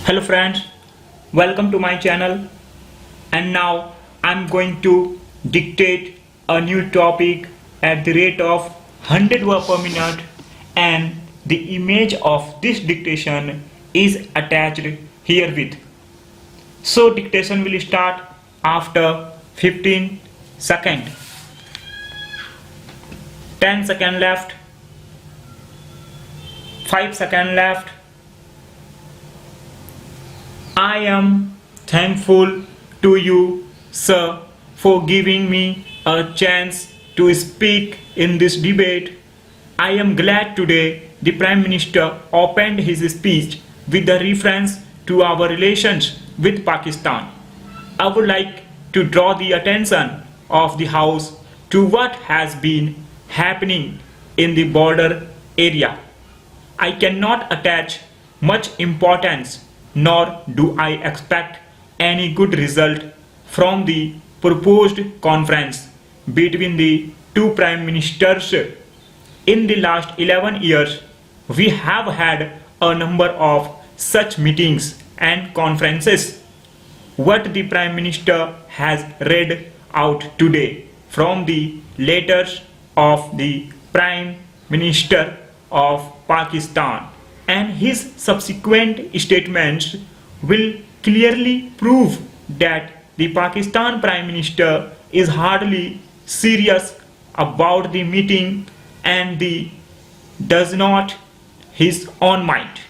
Hello friends, welcome to my channel, and now I'm going to dictate a new topic at the rate of 100 words per minute, and the image of this dictation is attached herewith. So dictation will start after 15 seconds. 10 seconds left, 5 seconds left. I am thankful to you, sir, for giving me a chance to speak in this debate. I am glad today the Prime Minister opened his speech with a reference to our relations with Pakistan. I would like to draw the attention of the House to what has been happening in the border area. I cannot attach much importance, nor do I expect any good result from the proposed conference between the two prime ministers. In the last 11 years, we have had a number of such meetings and conferences. What the Prime Minister has read out today from the letters of the Prime Minister of Pakistan and his subsequent statements will clearly prove that the Pakistan Prime Minister is hardly serious about the meeting and does not his own mind.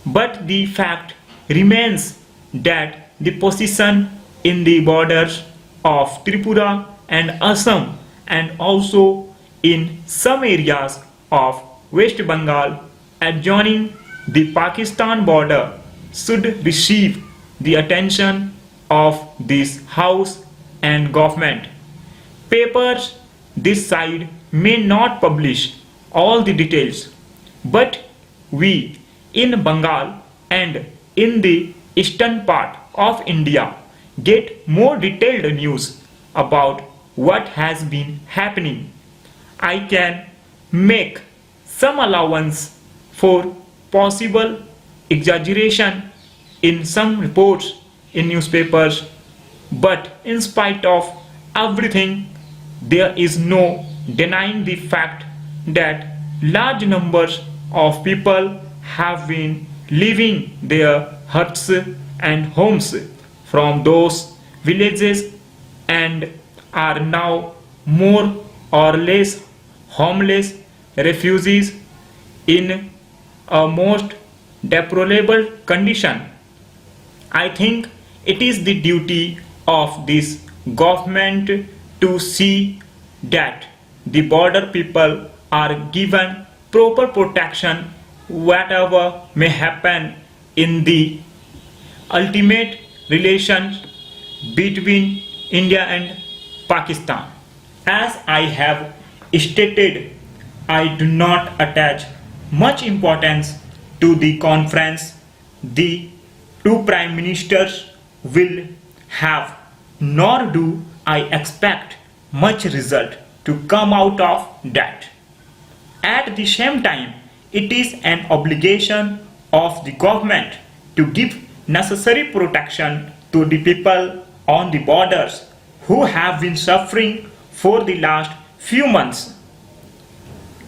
But the fact remains that the position in the borders of Tripura and Assam, and also in some areas of West Bengal adjoining the Pakistan border, should receive the attention of this House and government. Papers this side may not publish all the details, but we in Bengal and in the eastern part of India get more detailed news about what has been happening. I can make some allowance for possible exaggeration in some reports in newspapers, but in spite of everything, there is no denying the fact that large numbers of people have been leaving their huts and homes from those villages and are now more or less homeless refugees in a most deplorable condition. I think it is the duty of this government to see that the border people are given proper protection whatever may happen in the ultimate relations between India and Pakistan. As I have stated, I do not attach much importance to the conference the two prime ministers will have, nor do I expect much result to come out of that. At the same time, it is an obligation of the government to give necessary protection to the people on the borders who have been suffering for the last few months.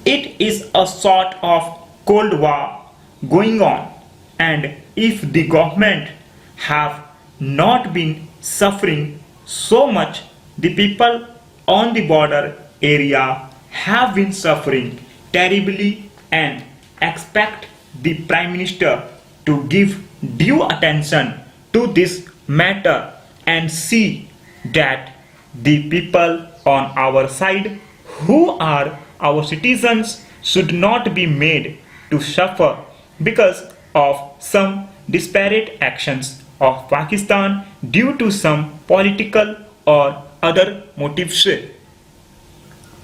It is a sort of Cold War going on, and if the government have not been suffering so much, the people on the border area have been suffering terribly, and expect the Prime Minister to give due attention to this matter and see that the people on our side who are our citizens should not be made to suffer because of some disparate actions of Pakistan due to some political or other motives.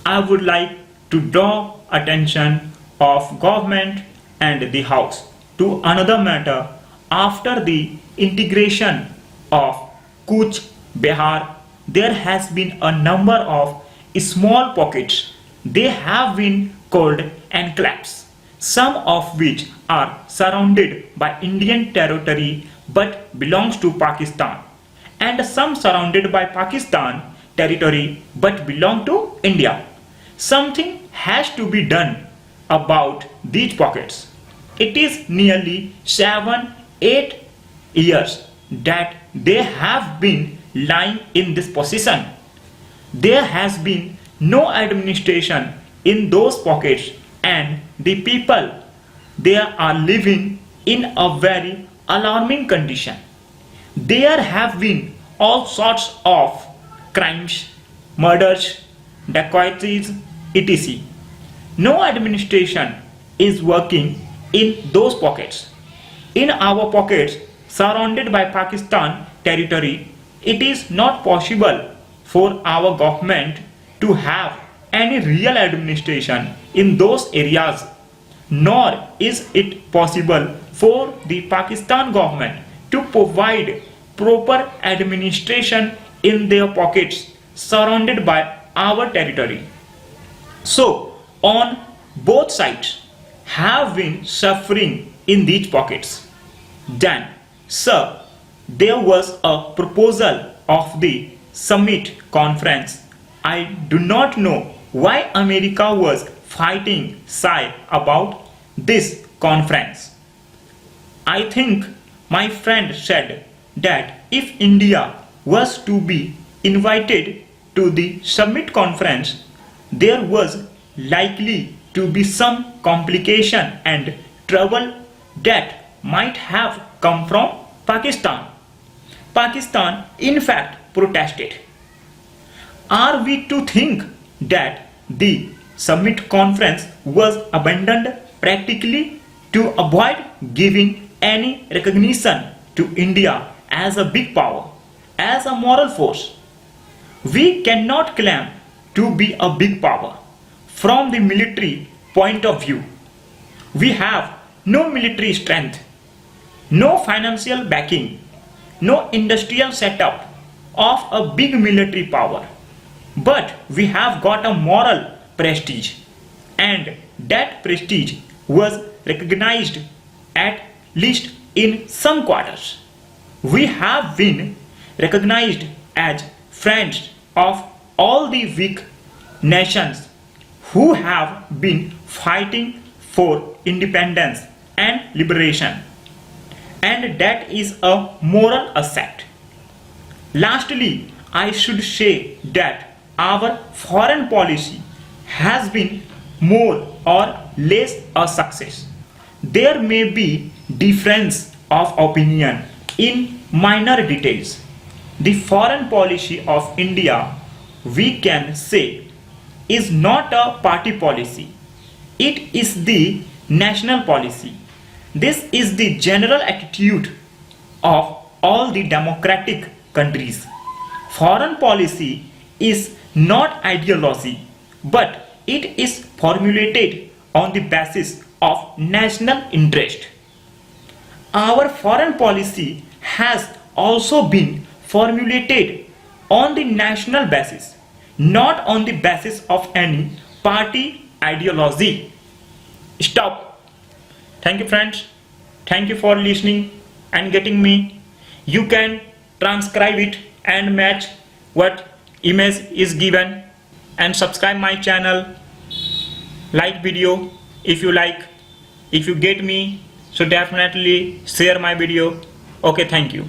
I would like to draw attention of government and the House to another matter. After the integration of Kuch Bihar, there has been a number of small pockets. They have been called enclaves. some of which are surrounded by Indian territory but belongs to Pakistan, and some surrounded by Pakistan territory but belong to India. Something has to be done about these pockets. It is nearly 7-8 years that they have been lying in this position. There has been no administration in those pockets, and the people there are living in a very alarming condition. There have been all sorts of crimes, murders, decoities, etc. No administration is working in those pockets. In our pockets surrounded by Pakistan territory, it is not possible for our government to have any real administration in those areas, nor is it possible for the Pakistan government to provide proper administration in their pockets surrounded by our territory. So, on both sides have been suffering in these pockets. Then, sir, there was a proposal of the summit conference. I do not know why America was fighting shy about this conference. I think my friend said that if India was to be invited to the summit conference, there was likely to be some complication and trouble that might have come from Pakistan. Pakistan, in fact, protested. Are we to think that the summit conference was abandoned practically to avoid giving any recognition to India as a big power, as a moral force? We cannot claim to be a big power from the military point of view. We have no military strength, no financial backing, no industrial setup of a big military power. But we have got a moral prestige, and that prestige was recognized at least in some quarters. We have been recognized as friends of all the weak nations who have been fighting for independence and liberation, and that is a moral asset. Lastly, I should say that our foreign policy has been more or less a success. There may be difference of opinion in minor details. The foreign policy of India, we can say, is not a party policy. It is the national policy. This is the general attitude of all the democratic countries. Foreign policy is not ideology, but it is formulated on the basis of national interest. Our foreign policy has also been formulated on the national basis, not on the basis of any party ideology. Stop. Thank you, friends. Thank you for listening and getting me. You can transcribe it and match what image is given, and subscribe my channel, like video if you like. If you get me, so definitely share my video. Okay, thank you.